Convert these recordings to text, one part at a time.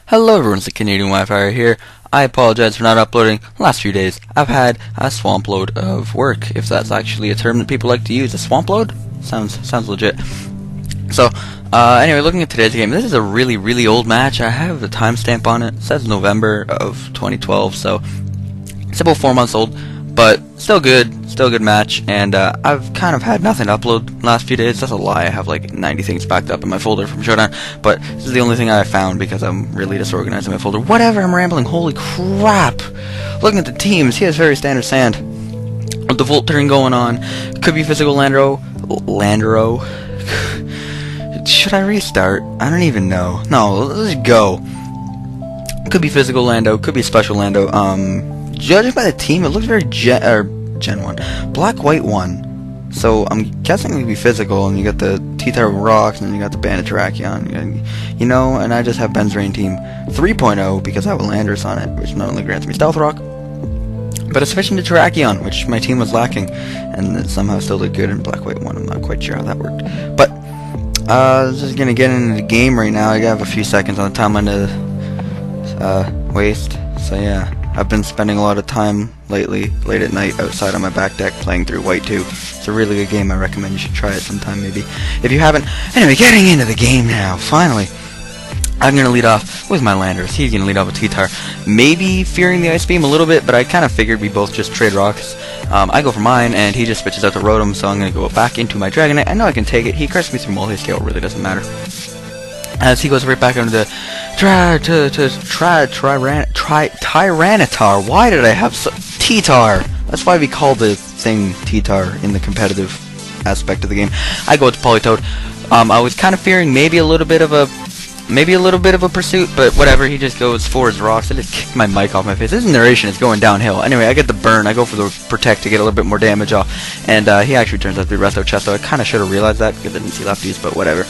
Hello everyone, it's TheCanadianWifier here. I apologize for not uploading the last few days. I've had a swamp load of work, if that's actually a term that people like to use. A swamp load? Sounds legit. So, anyway, looking at today's game, this is a really old match. I have the timestamp on it. It says November of 2012, so it's about 4 months old, but still good match. And I've kind of had nothing to upload the last few days. That's a lie. I have like 90 things backed up in my folder from Showdown, but this is the only thing I found because I'm really disorganized in my folder. Whatever, I'm rambling. Holy crap! Looking at the teams, he has very standard sand with the Volt turn going on. Could be physical Landro. Should I restart? I don't even know. No, let's go. Could be physical Lando, could be special Lando. Judging by the team, it looks very Gen 1. Black-White 1. So I'm guessing it could be physical, and you got the T-Type rocks, and then you got the Bandit Terrakion. You know, and I just have Ben's Rain Team 3.0 because I have a Landorus on it, which not only grants me Stealth Rock, but it's switching to Terrakion, which my team was lacking, and it somehow still did good in Black-White 1. I'm not quite sure how that worked. But, just gonna get into the game right now. I have a few seconds on the timeline to waste, so yeah. I've been spending a lot of time lately, late at night, outside on my back deck playing through White 2. It's a really good game. I recommend you should try it sometime, maybe, if you haven't. Anyway, getting into the game now, finally. I'm going to lead off with my Landorus. He's going to lead off with T-Type. Maybe fearing the Ice Beam a little bit, but I kind of figured we both just trade rocks. I go for mine, and he just switches out to Rotom, so I'm going to go back into my Dragonite. I know I can take it. He crushed me through multi-scale. It really doesn't matter. As he goes right back into the Tyranitar. Why did I have T-Tar? That's why we call the thing T-Tar in the competitive aspect of the game. I go with Politoed. I was kind of fearing maybe a little bit of a pursuit, but whatever. He just goes for his rocks. I just kicked my mic off my face. This narration is going downhill. Anyway, I get the burn. I go for the protect to get a little bit more damage off, and he actually turns out to be Resto Chesto. I kind of should have realized that because I didn't see lefties, but whatever.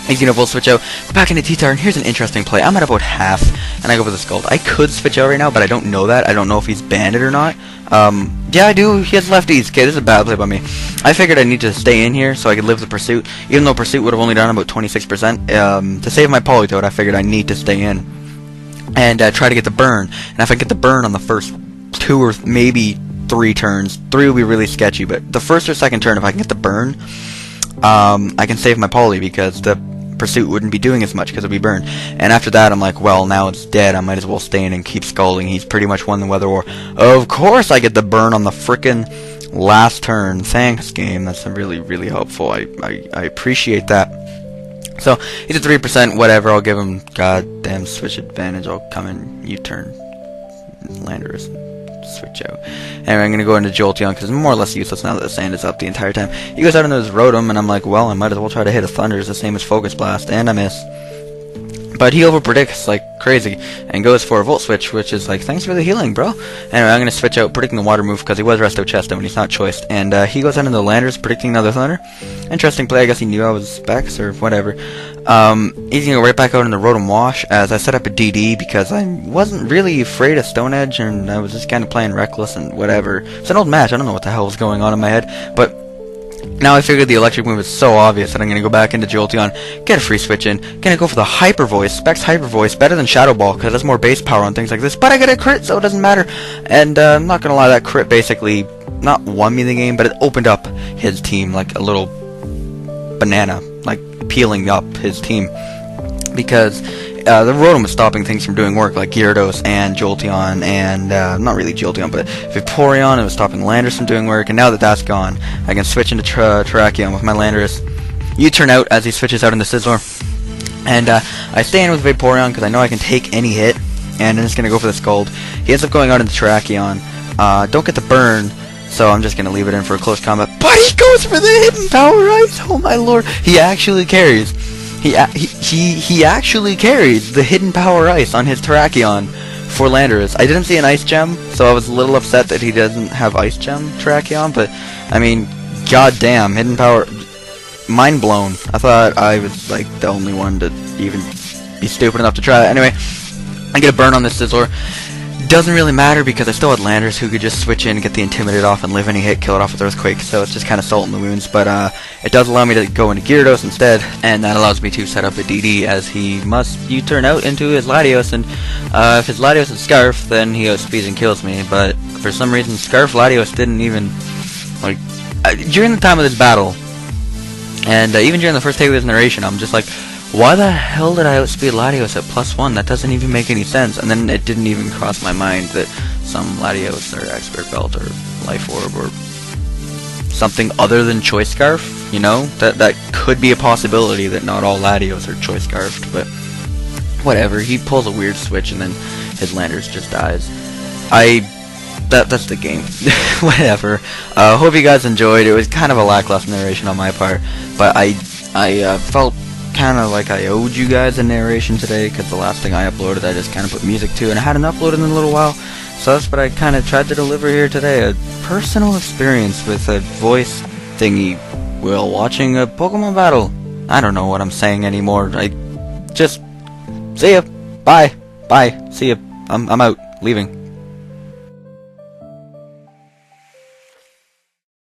He's gonna Volt switch out, back into T-Tar, and here's an interesting play. I'm at about half, and I go for the Scald. I could switch out right now, but I don't know that. I don't know if he's banded or not. Yeah, I do. He has lefties. Okay, this is a bad play by me. I figured I need to stay in here so I could live the Pursuit, even though Pursuit would have only done about 26%. To save my Politoed, I figured I need to stay in and try to get the burn. And if I get the burn on the first 2 or maybe 3 turns, 3 will be really sketchy, but the first or second turn, if I can get the burn, I can save my Poly because the Pursuit wouldn't be doing as much because it'd be burned. And after that, I'm like, well, now it's dead. I might as well stay in and keep scalding. He's pretty much won the Weather War. Of course I get the burn on the frickin' last turn. Thanks, game. That's really helpful. I appreciate that. So, he's at 3%. Whatever. I'll give him goddamn switch advantage. I'll come in U-turn Landorus. Switch out. Anyway, I'm going to go into Jolteon because it's more or less useless now that the sand is up the entire time. He goes out into his Rotom, and I'm like, well, I might as well try to hit a Thunder. It's the same as Focus Blast, and I miss. But he overpredicts like crazy and goes for a Volt Switch, which is like, thanks for the healing, bro. Anyway, I'm going to switch out, predicting the Water move because he was Resto Chesto and he's not choiced. And he goes out into the Landorus, predicting another Thunder. Interesting play. I guess he knew I was Specs or whatever. He's going to go right back out in the Rotom Wash as I set up a DD because I wasn't really afraid of Stone Edge and I was just kind of playing reckless and whatever. It's an old match. I don't know what the hell was going on in my head, but now I figured the electric move is so obvious that I'm going to go back into Jolteon, get a free switch in, going to go for the Hyper Voice, Specs Hyper Voice, better than Shadow Ball because that's more base power on things like this, but I get a crit so it doesn't matter, and I'm not going to lie, that crit basically not won me the game, but it opened up his team like a little banana, like peeling up his team, because the Rotom was stopping things from doing work, like Gyarados and Jolteon, and not really Jolteon, but Vaporeon. It was stopping Landorus from doing work, and now that that's gone, I can switch into Terrakion with my Landorus. U-turn out as he switches out into Sizzler, and I stay in with Vaporeon because I know I can take any hit, and I'm just going to go for the Scald. He ends up going out into Terrakion. Don't get the burn, so I'm just going to leave it in for a close combat, but he goes for the Hidden Power Ice! Oh my lord, he actually carries. He actually carried the Hidden Power Ice on his Terrakion for Landorus. I didn't see an Ice Gem, so I was a little upset that he doesn't have Ice Gem Terrakion, but, I mean, goddamn, Hidden Power, mind blown. I thought I was, like, the only one to even be stupid enough to try that. Anyway, I get a burn on this Sizzler, Doesn't really matter because I still had Landorus who could just switch in, get the Intimidate off, and live any hit, kill it off with Earthquake, so it's just kind of salt in the wounds, but it does allow me to go into Gyarados instead, and that allows me to set up a DD as he must U-turn out into his Latios, and if his Latios is Scarf, then he outspeeds and kills me, but for some reason Scarf Latios didn't even, like, during the time of this battle, and even during the first take of his narration, I'm just like, why the hell did I outspeed Latios at +1? That doesn't even make any sense. And then it didn't even cross my mind that some Latios are Expert Belt or Life Orb or something other than Choice Scarf. You know, that could be a possibility that not all Latios are Choice Scarfed. But whatever. He pulls a weird switch and then his Landorus just dies. That's the game. Whatever. Hope you guys enjoyed. It was kind of a lackluster narration on my part, but I felt kind of like I owed you guys a narration today, because the last thing I uploaded I just kind of put music to, and I hadn't uploaded in a little while, so that's what I kind of tried to deliver here today, a personal experience with a voice thingy while watching a Pokemon battle. I don't know what I'm saying anymore. I just see ya, bye, see ya, I'm out, leaving.